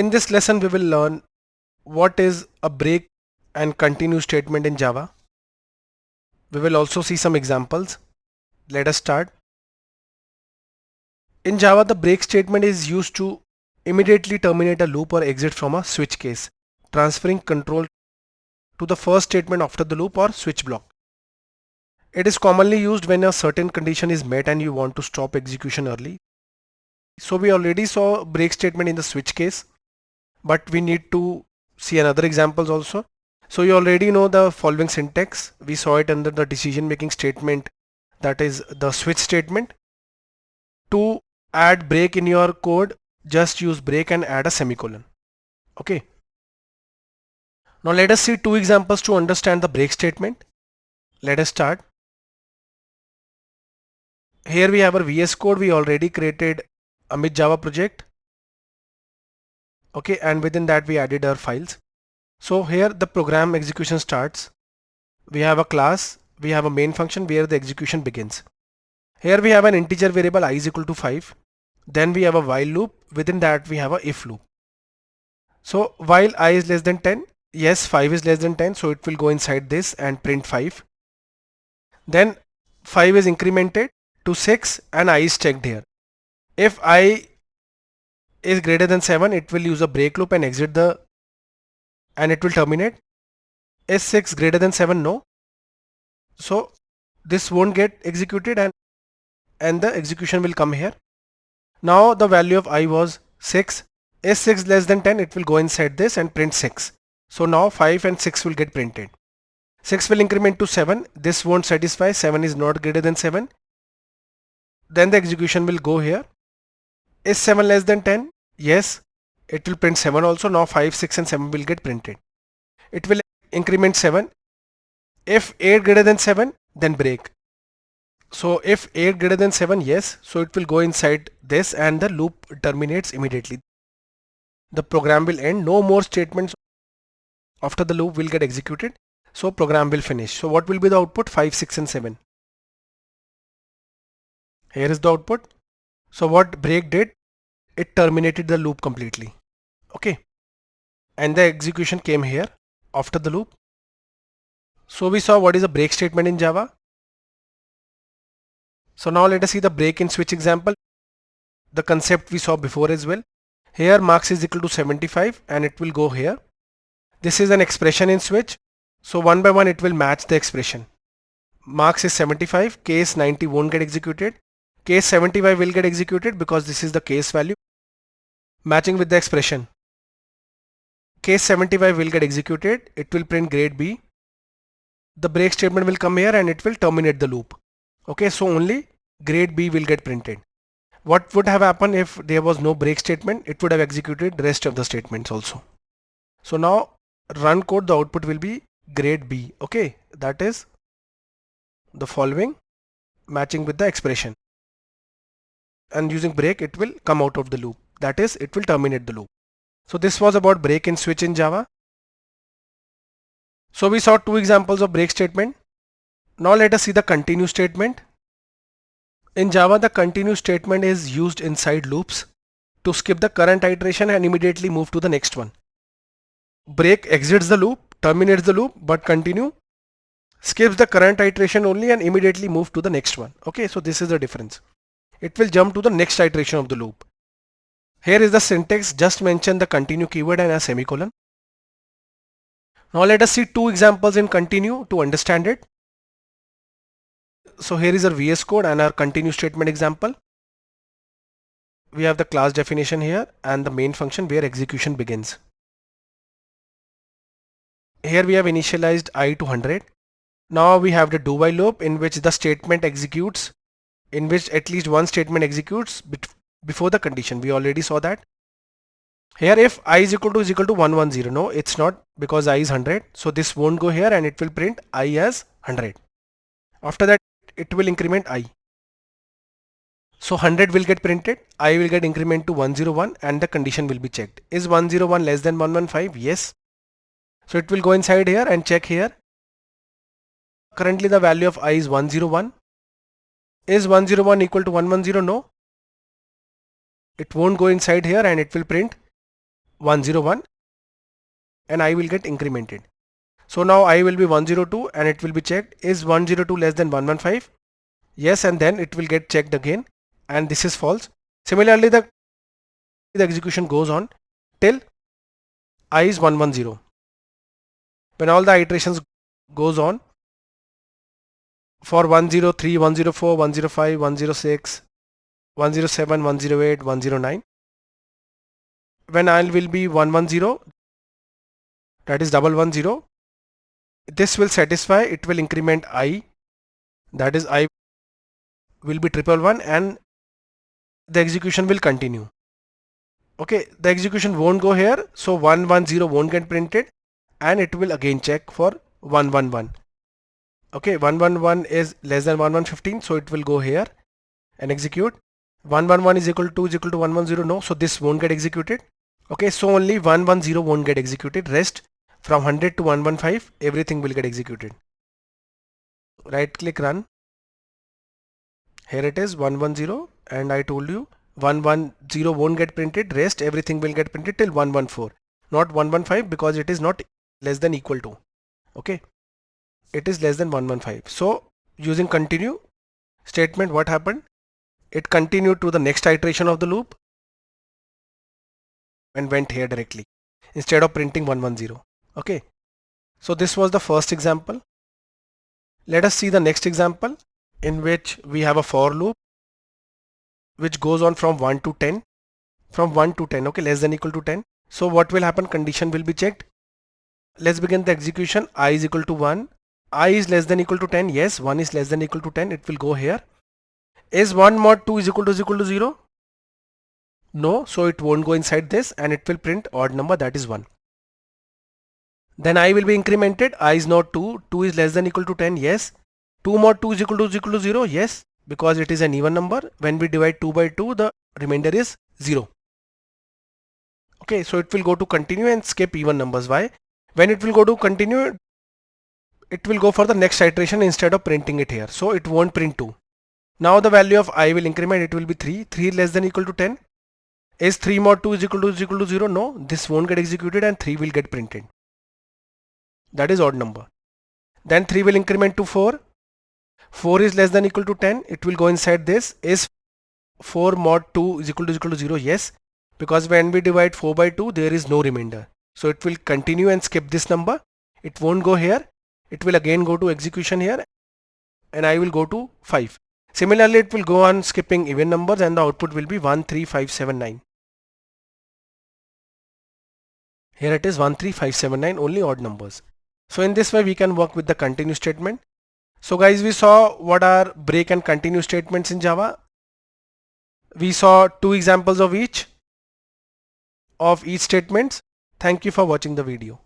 In this lesson we will learn what is a break and continue statement in Java. We will also see some examples. Let us start. In Java, the break statement is used to immediately terminate a loop or exit from a switch case, transferring control to the first statement after the loop or switch block. It is commonly used when a certain condition is met and you want to stop execution early. So we already saw break statement in the switch case, but we need to see another examples also. So you already know the following syntax. We saw it under the decision making statement, that is the switch statement. To add break in your code, just use break and add a semicolon. Okay. Now let us see two examples to understand the break statement. Let us start. Here we have our VS Code. We already created Amit Java project. Okay, and within that we added our files. So here the program execution starts. We have a class, we have a main function where the execution begins. Here we have an integer variable I is equal to 5. Then we have a while loop. Within that we have a if loop. So while I is less than 10, yes, 5 is less than 10, so it will go inside this and print 5. Then 5 is incremented to 6 and I is checked here. If I is greater than 7, it will use a break loop and exit and it will terminate. Is 6 greater than 7? No. So this won't get executed and the execution will come here. Now the value of I was 6. Is 6 less than 10? It will go inside this and print 6. So now 5 and 6 will get printed. 6 will increment to 7. This won't satisfy. 7 is not greater than 7. Then the execution will go here. Is 7 less than 10? Yes. It will print 7 also. Now 5, 6 and 7 will get printed. It will increment 7. If 8 greater than 7, then break. So if 8 greater than 7, yes. So it will go inside this and the loop terminates immediately. The program will end. No more statements after the loop will get executed. So program will finish. So what will be the output? 5, 6 and 7. Here is the output. So what break did? It terminated the loop completely. Okay. And the execution came here after the loop. So we saw what is a break statement in Java. So now let us see the break in switch example. The concept we saw before as well. Here marks is equal to 75 and it will go here. This is an expression in switch. So one by one it will match the expression. Marks is 75, case 90 won't get executed. Case 75 will get executed because this is the case value matching with the expression. Case 75 will get executed. It will print grade B. The break statement will come here and it will terminate the loop. Okay, so only grade B will get printed. What would have happened if there was no break statement? It would have executed the rest of the statements also. So now run code, the output will be grade B. Okay, that is the following matching with the expression. And using break it will come out of the loop. That is, it will terminate the loop. So this was about break and switch in Java. So we saw two examples of break statement. Now let us see the continue statement. In Java, the continue statement is used inside loops to skip the current iteration and immediately move to the next one. Break exits the loop, terminates the loop, but continue skips the current iteration only and immediately move to the next one. Okay, so this is the difference. It will jump to the next iteration of the loop. Here is the syntax. Just mention the continue keyword and a semicolon. Now let us see two examples in continue to understand it. So here is our VS Code and our continue statement example. We have the class definition here and the main function where execution begins. Here we have initialized I to 100. Now we have the do while loop in which the statement executes, in which at least one statement executes before the condition. We already saw that. Here if I is equal to 110. No, it's not because I is 100. So this won't go here and it will print I as 100. After that it will increment I. So 100 will get printed. I will get increment to 101 and the condition will be checked. Is 101 less than 115? Yes. So it will go inside here and check here. Currently the value of I is 101. Is 101 equal to 110? No. It won't go inside here and it will print 101 and I will get incremented. So now I will be 102 and it will be checked. Is 102 less than 115? Yes, and then it will get checked again and this is false. Similarly, the execution goes on till I is 110. When all the iterations goes on for 103, 104, 105, 106, 107, 108, 109. When I will be 110, that is 110, this will satisfy, it will increment I, that is I will be 111 and the execution will continue. Okay, the execution won't go here, so 110 won't get printed and it will again check for 111. Okay, 111 is less than 1115, so it will go here and execute. 111 is equal to 110, no, so this won't get executed. Okay, so only 110 won't get executed. Rest from 100 to 115, everything will get executed. Right click, run. Here it is 110 and I told you 110 won't get printed. Rest everything will get printed till 114, not 115 because it is not less than equal to. Okay, it is less than 115. So using continue statement, what happened? It continued to the next iteration of the loop and went here directly instead of printing 110. Okay, so this was the first example. Let us see the next example in which we have a for loop which goes on from 1 to 10. From 1 to 10, okay, less than equal to 10. So what will happen? Condition will be checked. Let's begin the execution. I is equal to 1. I is less than equal to 10. Yes, 1 is less than equal to 10. It will go here. Is 1 mod 2 is equal to 0? No, so it won't go inside this and it will print odd number, that is 1. Then I will be incremented. I is not 2. 2 is less than equal to 10. Yes. 2 mod 2 is equal to 0. Yes, because it is an even number. When we divide 2 by 2, the remainder is 0. Okay, so it will go to continue and skip even numbers. Why? When it will go to continue, it will go for the next iteration instead of printing it here. So it won't print 2. Now the value of I will increment. It will be 3. 3 is less than equal to 10. Is 3 mod 2 is equal to 0? No, this won't get executed and 3 will get printed. That is odd number. Then 3 will increment to 4. 4 is less than equal to 10. It will go inside this. Is 4 mod 2 is equal to 0? Yes, because when we divide 4 by 2, there is no remainder. So it will continue and skip this number. It won't go here. It will again go to execution here and I will go to 5. Similarly, it will go on skipping even numbers and the output will be 13579. Here it is 13579, only odd numbers. So in this way we can work with the continue statement. So guys, we saw what are break and continue statements in Java. We saw 2 examples of each statements. Thank you for watching the video.